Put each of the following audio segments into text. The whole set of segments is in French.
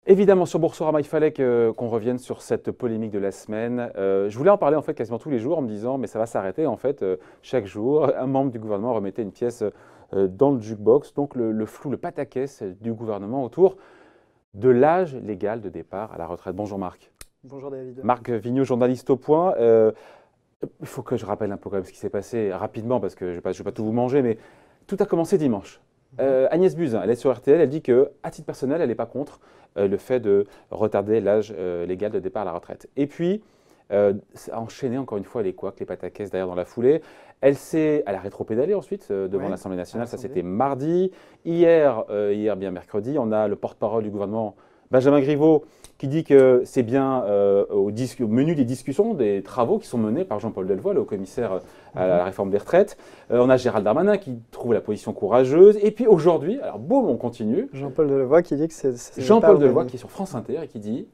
Évidemment, sur Boursorama, il fallait qu'on revienne sur cette polémique de la semaine. Je voulais en parler en fait quasiment tous les jours en me disant mais ça va s'arrêter. En fait, chaque jour, un membre du gouvernement remettait une pièce dans le jukebox. Donc le flou, le pataquès du gouvernement autour de l'âge légal de départ à la retraite. Bonjour Marc. Bonjour David. Marc Vigneault, journaliste au Point. Il faut que je rappelle un peu quand même ce qui s'est passé rapidement parce que je ne vais pas tout vous manger, mais tout a commencé dimanche. Agnès Buzyn, elle est sur RTL, elle dit qu'à titre personnel, elle n'est pas contre le fait de retarder l'âge légal de départ à la retraite. Et puis, ça a enchaîné encore une fois les couacs, les pataquès derrière dans la foulée. Elle a rétropédalé ensuite devant l'Assemblée nationale, ça c'était mardi. Hier, bien mercredi, on a le porte-parole du gouvernement, Benjamin Griveaux, qui dit que c'est bien au menu des discussions, des travaux qui sont menés par Jean-Paul Delevoye, le haut-commissaire à la réforme des retraites. On a Gérald Darmanin qui trouve la position courageuse. Et puis aujourd'hui, alors boum, on continue. Jean-Paul Delevoye qui dit que c'est Jean-Paul Delevoye qui est sur France Inter et qui dit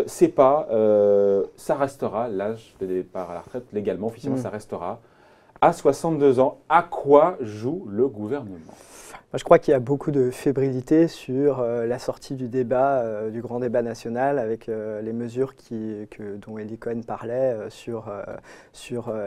ça restera l'âge de départ à la retraite légalement, officiellement, ça restera à 62 ans. À quoi joue le gouvernement ? Je crois qu'il y a beaucoup de fébrilité sur la sortie du débat, du grand débat national, avec les mesures dont Eli Cohen parlait sur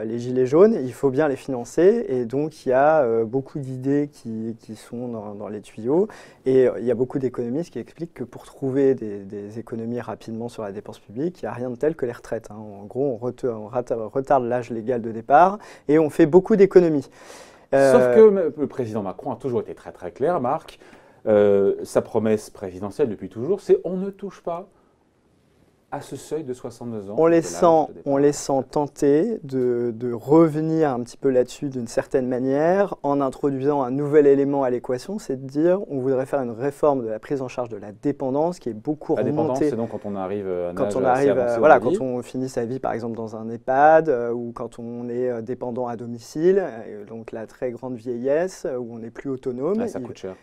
les gilets jaunes. Il faut bien les financer et donc il y a beaucoup d'idées qui sont dans les tuyaux. Et il y a beaucoup d'économistes qui expliquent que pour trouver des économies rapidement sur la dépense publique, il n'y a rien de tel que les retraites. En gros, on retarde l'âge légal de départ et on fait beaucoup d'économies. Sauf que le président Macron a toujours été très très clair, Marc. Sa promesse présidentielle depuis toujours, c'est on ne touche pas à ce seuil de 62 ans. On les sent tenter de revenir un petit peu là-dessus d'une certaine manière en introduisant un nouvel élément à l'équation, c'est de dire on voudrait faire une réforme de la prise en charge de la dépendance qui est beaucoup remontée. La dépendance, c'est donc quand on arrive à un âge assez avancé quand on finit sa vie par exemple dans un EHPAD ou quand on est dépendant à domicile, donc la très grande vieillesse où on n'est plus autonome. Ça coûte cher.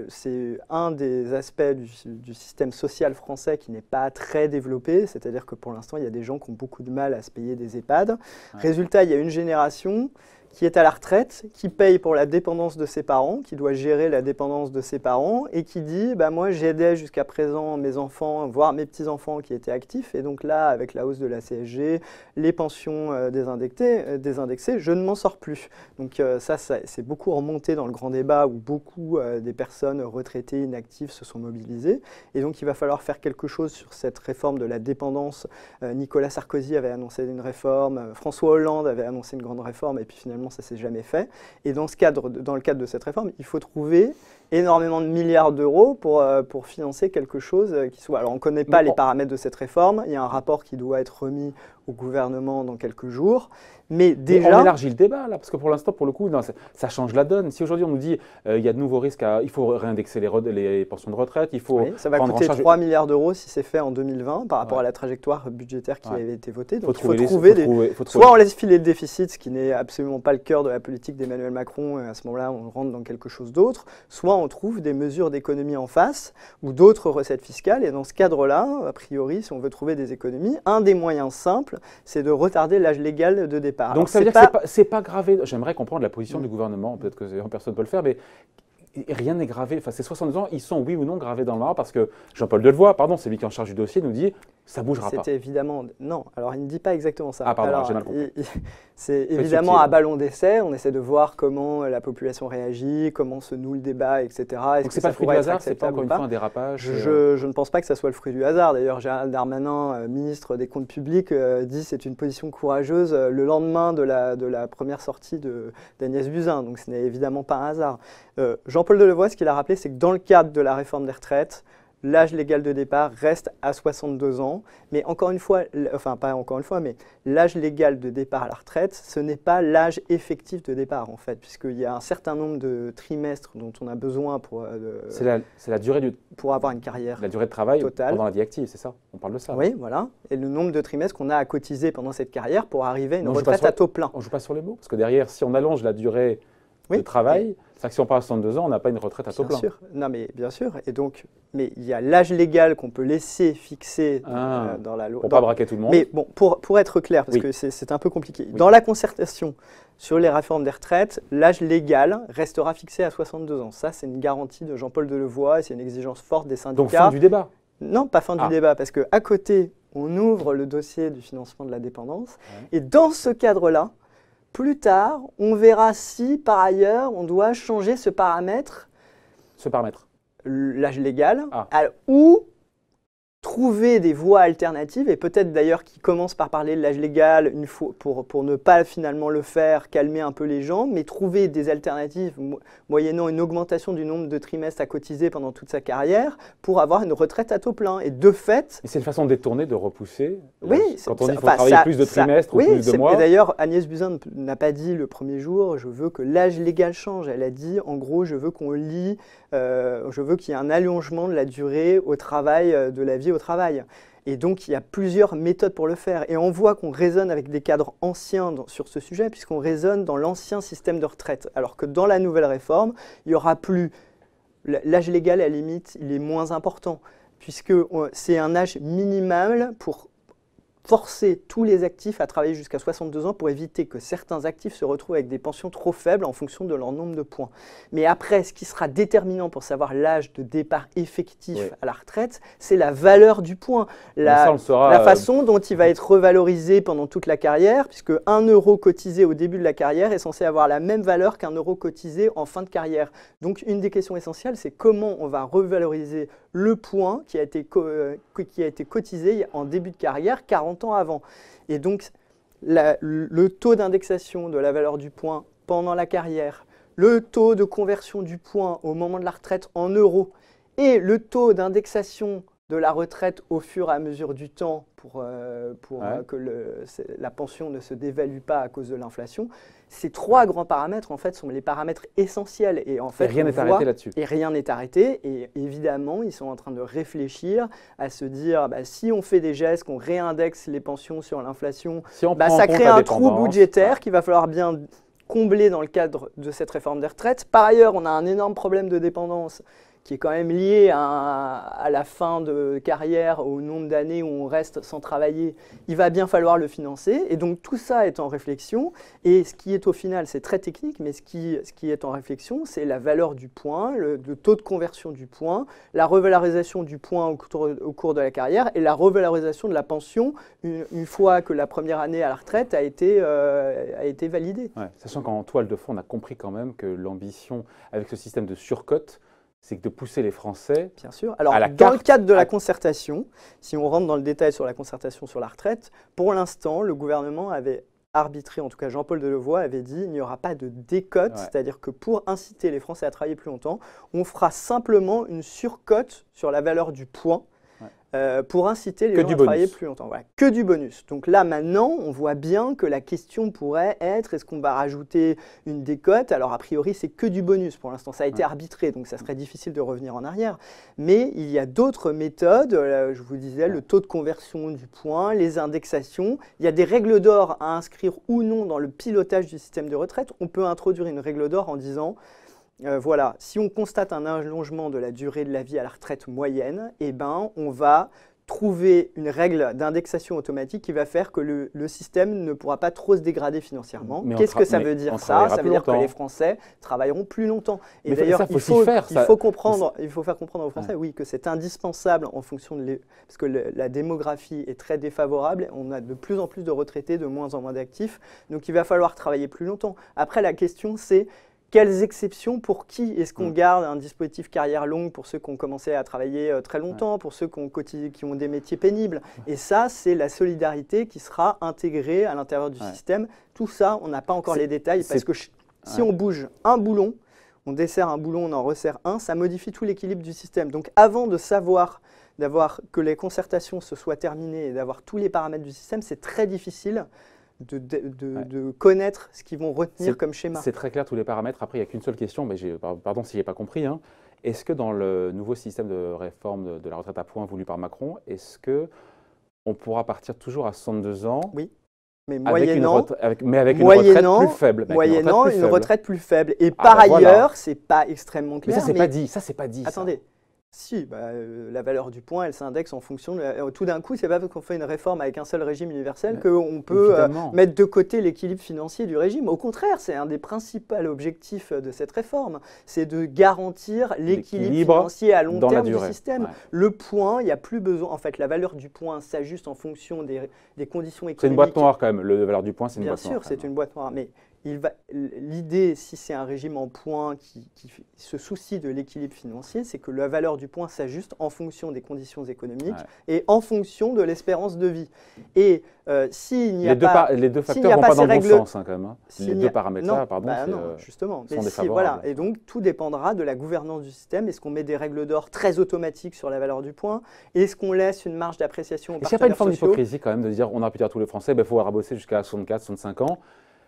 C'est un des aspects du système social français qui n'est pas très développé. C'est-à-dire que pour l'instant, il y a des gens qui ont beaucoup de mal à se payer des EHPAD. Résultat, il y a une génération qui est à la retraite, qui paye pour la dépendance de ses parents, qui doit gérer la dépendance de ses parents et qui dit moi j'aidais jusqu'à présent mes enfants, voire mes petits-enfants qui étaient actifs et donc là, avec la hausse de la CSG, les pensions désindexées, je ne m'en sors plus. Donc ça c'est beaucoup remonté dans le grand débat où beaucoup des personnes retraitées, inactives se sont mobilisées et donc il va falloir faire quelque chose sur cette réforme de la dépendance. Nicolas Sarkozy avait annoncé une réforme, François Hollande avait annoncé une grande réforme et puis finalement ça ne s'est jamais fait. Et dans le cadre de cette réforme, il faut trouver énormément de milliards d'euros pour financer quelque chose qui soit... Alors on ne connaît pas les paramètres de cette réforme, il y a un rapport qui doit être remis au gouvernement dans quelques jours, mais déjà... On élargit le débat là, parce que pour l'instant, pour le coup, non, ça change la donne. Si aujourd'hui on nous dit il y a de nouveaux risques, il faut réindexer les pensions de retraite, il faut... Oui, ça va coûter 3 milliards d'euros si c'est fait en 2020 par rapport à la trajectoire budgétaire qui avait été votée. Donc il faut trouver soit on laisse filer le déficit, ce qui n'est absolument pas le cœur de la politique d'Emmanuel Macron, et à ce moment-là on rentre dans quelque chose d'autre, soit on trouve des mesures d'économie en face ou d'autres recettes fiscales. Et dans ce cadre-là, a priori, si on veut trouver des économies, un des moyens simples, c'est de retarder l'âge légal de départ. Donc ça veut dire que c'est pas gravé. J'aimerais comprendre la position du gouvernement, peut-être que personne ne peut le faire, mais rien n'est gravé. Enfin, ces 62 ans, ils sont oui ou non gravés dans le marbre parce que Jean-Paul Delevoye, c'est lui qui est en charge du dossier, nous dit ça bougera pas. C'était évidemment... Non, alors il ne dit pas exactement ça. Ah pardon, j'ai mal compris. C'est évidemment à ballon d'essai, on essaie de voir comment la population réagit, comment se noue le débat, etc. Donc c'est pas le fruit du hasard, c'est pas encore une fois un dérapage je ne pense pas que ça soit le fruit du hasard. D'ailleurs, Gérald Darmanin, ministre des Comptes publics, dit c'est une position courageuse le lendemain de la première sortie d'Agnès Buzyn. Donc ce n'est évidemment pas un hasard. Jean-Paul Delevoye, ce qu'il a rappelé, c'est que dans le cadre de la réforme des retraites, l'âge légal de départ reste à 62 ans. Mais encore une fois, enfin pas encore une fois, mais l'âge légal de départ à la retraite, ce n'est pas l'âge effectif de départ en fait, puisqu'il y a un certain nombre de trimestres dont on a besoin pour... c'est la durée pour avoir une carrière la durée de travail totale. Pendant la vie active, c'est ça? On parle de ça. Oui, voilà. Et le nombre de trimestres qu'on a à cotiser pendant cette carrière pour arriver à une retraite à taux plein. On ne joue pas sur les mots, parce que derrière, si on allonge la durée de travail... C'est-à-dire que si on part à 62 ans, on n'a pas une retraite à taux plein. Bien sûr, non mais bien sûr. Et donc, mais il y a l'âge légal qu'on peut laisser fixer dans la loi. Pour ne pas braquer tout le monde. Mais bon, pour être clair, parce que c'est un peu compliqué. Dans la concertation sur les réformes des retraites, l'âge légal restera fixé à 62 ans. Ça, c'est une garantie de Jean-Paul Delevoye, c'est une exigence forte des syndicats. Donc fin du débat? Non, pas fin du débat, parce qu'à côté, on ouvre le dossier du financement de la dépendance. Et dans ce cadre-là, plus tard, on verra si, par ailleurs, on doit changer ce paramètre. Ce paramètre? L'âge légal, ou trouver des voies alternatives, et peut-être d'ailleurs qui commencent par parler de l'âge légal pour ne pas finalement le faire, calmer un peu les gens, mais trouver des alternatives moyennant une augmentation du nombre de trimestres à cotiser pendant toute sa carrière pour avoir une retraite à taux plein. Et de fait... C'est une façon détournée de repousser. Oui, quand on dit qu'il faut travailler plus de trimestres ou plus de mois. Et d'ailleurs, Agnès Buzyn n'a pas dit le premier jour « je veux que l'âge légal change ». Elle a dit en gros « je veux qu'on lie, je veux qu'il y ait un allongement de la durée au travail, de la vie au travail ». Et donc, il y a plusieurs méthodes pour le faire. Et on voit qu'on raisonne avec des cadres anciens sur ce sujet, puisqu'on raisonne dans l'ancien système de retraite. Alors que dans la nouvelle réforme, il n'y aura plus... L'âge légal, à la limite, il est moins important, puisque c'est un âge minimal pour forcer tous les actifs à travailler jusqu'à 62 ans pour éviter que certains actifs se retrouvent avec des pensions trop faibles en fonction de leur nombre de points. Mais après, ce qui sera déterminant pour savoir l'âge de départ effectif à la retraite, c'est la valeur du point, la façon dont il va être revalorisé pendant toute la carrière, puisque 1 euro cotisé au début de la carrière est censé avoir la même valeur qu'1 euro cotisé en fin de carrière. Donc une des questions essentielles, c'est comment on va revaloriser le point qui a été cotisé en début de carrière 40 ans avant. Et donc, le taux d'indexation de la valeur du point pendant la carrière, le taux de conversion du point au moment de la retraite en euros et le taux d'indexation de la retraite au fur et à mesure du temps pour que la pension ne se dévalue pas à cause de l'inflation. Ces trois grands paramètres, en fait, sont les paramètres essentiels. Et, en fait, rien n'est arrêté là-dessus. Et rien n'est arrêté. Et évidemment, ils sont en train de réfléchir à se dire, si on fait des gestes, qu'on réindexe les pensions sur l'inflation, ça crée un trou budgétaire qu'il va falloir bien combler dans le cadre de cette réforme des retraites. Par ailleurs, on a un énorme problème de dépendance qui est quand même lié à la fin de carrière, au nombre d'années où on reste sans travailler. Il va bien falloir le financer. Et donc tout ça est en réflexion. Et ce qui est au final, c'est très technique, mais ce qui est en réflexion, c'est la valeur du point, le taux de conversion du point, la revalorisation du point au cours de la carrière et la revalorisation de la pension une fois que la première année à la retraite a été validée. Ouais, sachant qu'en toile de fond, on a compris quand même que l'ambition avec ce système de surcote, c'est de pousser les Français. Bien sûr. Alors, dans le cadre de la concertation, si on rentre dans le détail sur la concertation sur la retraite, pour l'instant, le gouvernement avait arbitré, en tout cas Jean-Paul Delevoye avait dit il n'y aura pas de décote, c'est-à-dire que pour inciter les Français à travailler plus longtemps, on fera simplement une surcote sur la valeur du point. Pour inciter les gens à travailler plus longtemps. Voilà, que du bonus. Donc là, maintenant, on voit bien que la question pourrait être, est-ce qu'on va rajouter une décote? Alors, a priori, c'est que du bonus pour l'instant. Ça a été arbitré, donc ça serait difficile de revenir en arrière. Mais il y a d'autres méthodes. Je vous disais, le taux de conversion du point, les indexations. Il y a des règles d'or à inscrire ou non dans le pilotage du système de retraite. On peut introduire une règle d'or en disant... voilà, si on constate un allongement de la durée de la vie à la retraite moyenne, on va trouver une règle d'indexation automatique qui va faire que le système ne pourra pas trop se dégrader financièrement. Qu'est-ce que ça veut dire ça? Ça veut dire que les Français travailleront plus longtemps. Et d'ailleurs, il faut faire comprendre aux Français que c'est indispensable en fonction parce que la démographie est très défavorable. On a de plus en plus de retraités, de moins en moins d'actifs. Donc il va falloir travailler plus longtemps. Après, la question c'est... quelles exceptions pour qui? Est-ce qu'on garde un dispositif carrière longue pour ceux qui ont commencé à travailler très longtemps, pour ceux qui ont des métiers pénibles? Et ça, c'est la solidarité qui sera intégrée à l'intérieur du système. Tout ça, on n'a pas encore les détails parce que si on bouge un boulon, on desserre un boulon, on en resserre un, ça modifie tout l'équilibre du système. Donc avant de savoir, que les concertations se soient terminées et d'avoir tous les paramètres du système, c'est très difficile de connaître ce qu'ils vont retenir comme schéma. C'est très clair tous les paramètres. Après, il n'y a qu'une seule question, mais pardon si je n'ai pas compris. Est-ce que dans le nouveau système de réforme de la retraite à points voulu par Macron, est-ce qu'on pourra partir toujours à 62 ans? Oui, mais moyennant une retraite plus faible. Moyennant une retraite plus faible. Et par ailleurs, ce n'est pas extrêmement clair. Mais ça, c'est pas dit. Attendez. Si, la valeur du point, elle s'indexe en fonction tout d'un coup, c'est pas parce qu'on fait une réforme avec un seul régime universel qu'on peut mettre de côté l'équilibre financier du régime. Au contraire, c'est un des principaux objectifs de cette réforme, c'est de garantir l'équilibre financier à long terme du système. Le point, il n'y a plus besoin. En fait, la valeur du point s'ajuste en fonction des conditions économiques. C'est une boîte noire quand même. La valeur du point, c'est une boîte noire. Bien sûr, c'est une boîte noire, mais l'idée, si c'est un régime en points qui se soucie de l'équilibre financier, c'est que la valeur du point s'ajuste en fonction des conditions économiques et en fonction de l'espérance de vie. Et s'il n'y a pas... Les deux facteurs ne vont pas dans le bon sens quand même. Les deux paramètres-là, non, justement. sont défavorables. Et donc, tout dépendra de la gouvernance du système. Est-ce qu'on met des règles d'or très automatiques sur la valeur du point? Est-ce qu'on laisse une marge d'appréciation aux partenaires sociaux? Est-ce qu'il n'y a pas une forme d'hypocrisie quand même de dire on a pu dire à tous les Français, il faut rabosser jusqu'à 64, 65 ans?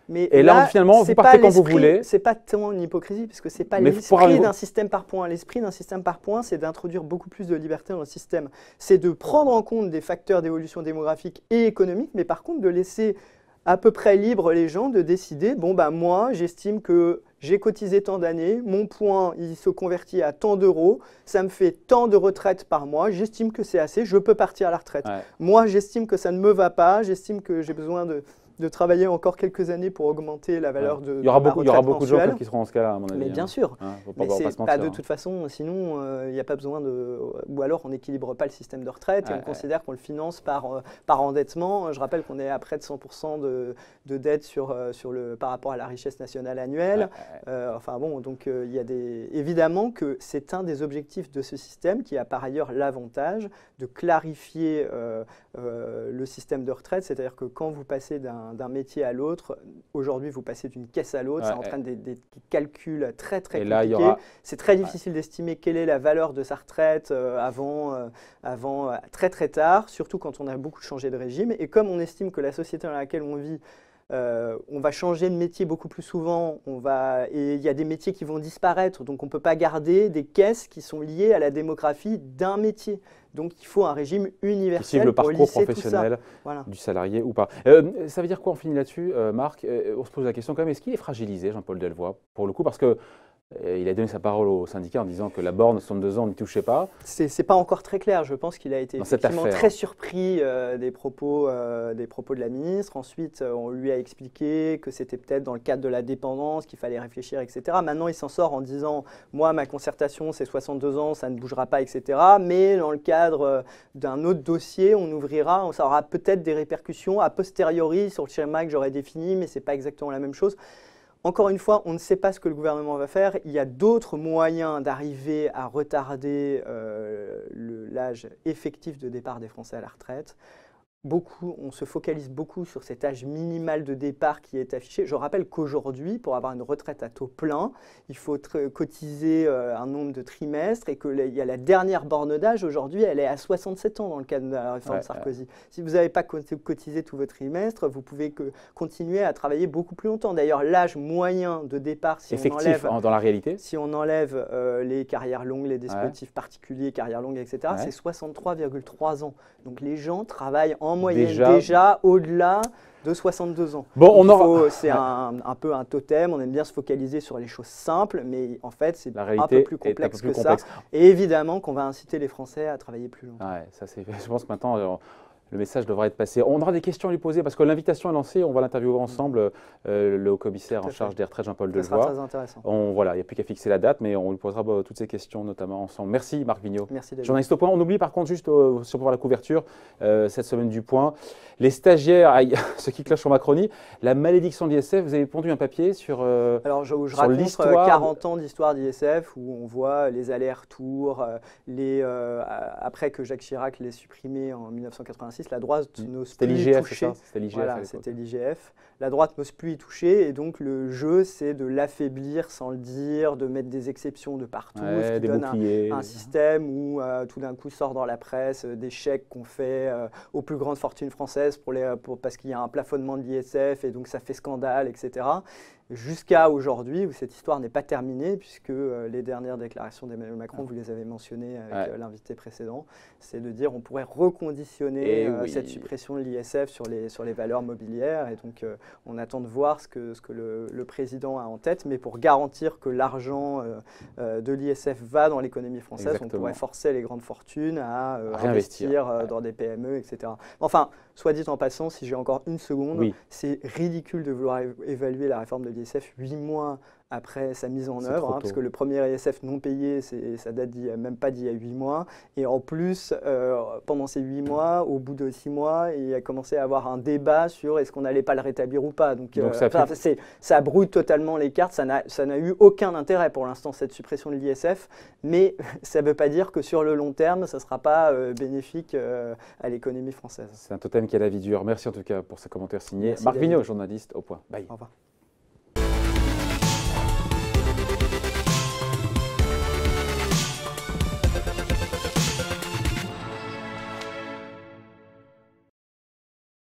Mais et là, finalement, vous partez quand vous voulez. C'est pas tant une hypocrisie, parce que c'est pas l'esprit d'un système par points. L'esprit d'un système par points, c'est d'introduire beaucoup plus de liberté dans le système. C'est de prendre en compte des facteurs d'évolution démographique et économique, mais par contre de laisser à peu près libre les gens de décider, moi, j'estime que j'ai cotisé tant d'années, mon point, il se convertit à tant d'euros, ça me fait tant de retraite par mois, j'estime que c'est assez, je peux partir à la retraite. Ouais. Moi, j'estime que ça ne me va pas, j'estime que j'ai besoin de travailler encore quelques années pour augmenter la valeur de il y aura beaucoup de gens qui seront dans ce cas-là, à mon avis. Mais bien sûr. Mais c'est pas de toute façon, sinon, il n'y a pas besoin de... Ou alors, on n'équilibre pas le système de retraite et on considère qu'on le finance par endettement. Je rappelle qu'on est à près de 100% de dette par rapport à la richesse nationale annuelle. Donc il y a évidemment que c'est un des objectifs de ce système qui a par ailleurs l'avantage de clarifier le système de retraite. C'est-à-dire que quand vous passez d'un métier à l'autre. Aujourd'hui, vous passez d'une caisse à l'autre, ça entraîne des calculs très compliqués. C'est très difficile d'estimer quelle est la valeur de sa retraite avant très tard, surtout quand on a beaucoup changé de régime. Et comme on estime que la société dans laquelle on vit, on va changer de métier beaucoup plus souvent, et il y a des métiers qui vont disparaître, donc on ne peut pas garder des caisses qui sont liées à la démographie d'un métier. Donc il faut un régime universel qui suive le pour parcours lisser professionnel du salarié ou pas. Ça veut dire quoi, on finit là-dessus, Marc? On se pose la question quand même, est-ce qu'il est fragilisé, Jean-Paul Delevoye, pour le coup, parce que il a donné sa parole au syndicat en disant que la borne de 62 ans, on n'y touchait pas. C'est pas encore très clair. Je pense qu'il a été effectivement très surpris des propos de la ministre. Ensuite, on lui a expliqué que c'était peut-être dans le cadre de la dépendance, qu'il fallait réfléchir, etc. Maintenant, il s'en sort en disant « Moi, ma concertation, c'est 62 ans, ça ne bougera pas, etc. Mais dans le cadre d'un autre dossier, ça aura peut-être des répercussions a posteriori sur le schéma que j'aurais défini, mais ce n'est pas exactement la même chose. » Encore une fois, on ne sait pas ce que le gouvernement va faire. Il y a d'autres moyens d'arriver à retarder l'âge effectif de départ des Français à la retraite. On se focalise beaucoup sur cet âge minimal de départ qui est affiché. Je rappelle qu'aujourd'hui, pour avoir une retraite à taux plein, il faut cotiser un nombre de trimestres et qu'il y a la dernière borne d'âge aujourd'hui, elle est à 67 ans dans le cadre de la réforme Sarkozy. Si vous n'avez pas cotisé tous vos trimestres, vous pouvez continuer à travailler beaucoup plus longtemps. D'ailleurs, l'âge moyen de départ, dans la réalité, si on enlève les carrières longues, les dispositifs particuliers, carrières longues, etc., c'est 63,3 ans. Donc les gens travaillent en moyenne déjà au-delà de 62 ans. C'est un peu un totem, on aime bien se focaliser sur les choses simples, mais en fait c'est un peu plus complexe que ça. Et évidemment qu'on va inciter les Français à travailler plus longtemps. Je pense que maintenant le message devra être passé. On aura des questions à lui poser parce que l'invitation est lancée. On va l'interviewer ensemble, le haut-commissaire en charge des retraites, Jean-Paul Delevoye. Ça sera très intéressant. Il n'y a plus qu'à fixer la date, mais on lui posera toutes ces questions, notamment ensemble. Merci Marc Vigneault. Merci David. Journaliste au Point. On oublie par contre, juste si on peut voir la couverture, cette semaine du Point, les stagiaires, ce qui cloche sur Macronie, la malédiction de l'ISF. Vous avez pondu un papier sur Alors je raconte 40 ans d'histoire d'ISF où on voit les allers-retours, après que Jacques Chirac l'ait supprimé en 1986, la droite n'ose plus y toucher. C'était l'IGF. La droite n'ose plus y toucher et donc le jeu, c'est de l'affaiblir sans le dire, de mettre des exceptions de partout, ce qui donne un système où tout d'un coup sort dans la presse des chèques qu'on fait aux plus grandes fortunes françaises parce qu'il y a un plafonnement de l'ISF et donc ça fait scandale, etc. jusqu'à aujourd'hui, où cette histoire n'est pas terminée, puisque les dernières déclarations d'Emmanuel Macron, vous les avez mentionnées avec l'invité précédent, c'est de dire on pourrait reconditionner cette suppression de l'ISF sur les valeurs mobilières. Et donc, on attend de voir ce que le président a en tête. Mais pour garantir que l'argent de l'ISF va dans l'économie française, on pourrait forcer les grandes fortunes à investir dans des PME, etc. Enfin, soit dit en passant, si j'ai encore une seconde, c'est ridicule de vouloir évaluer la réforme de l'ISF 8 mois après sa mise en œuvre, parce que le premier ISF non payé, ça date même pas d'il y a 8 mois. Et en plus, pendant ces 8 mois, au bout de 6 mois, il a commencé à avoir un débat sur est-ce qu'on n'allait pas le rétablir ou pas. Donc ça brouille totalement les cartes, ça n'a eu aucun intérêt pour l'instant, cette suppression de l'ISF, mais ça ne veut pas dire que sur le long terme, ça ne sera pas bénéfique à l'économie française. C'est un totem qui a la vie dure. Merci en tout cas pour ce commentaire signé. Marc Vigneault, journaliste au Point. Bye. Au revoir.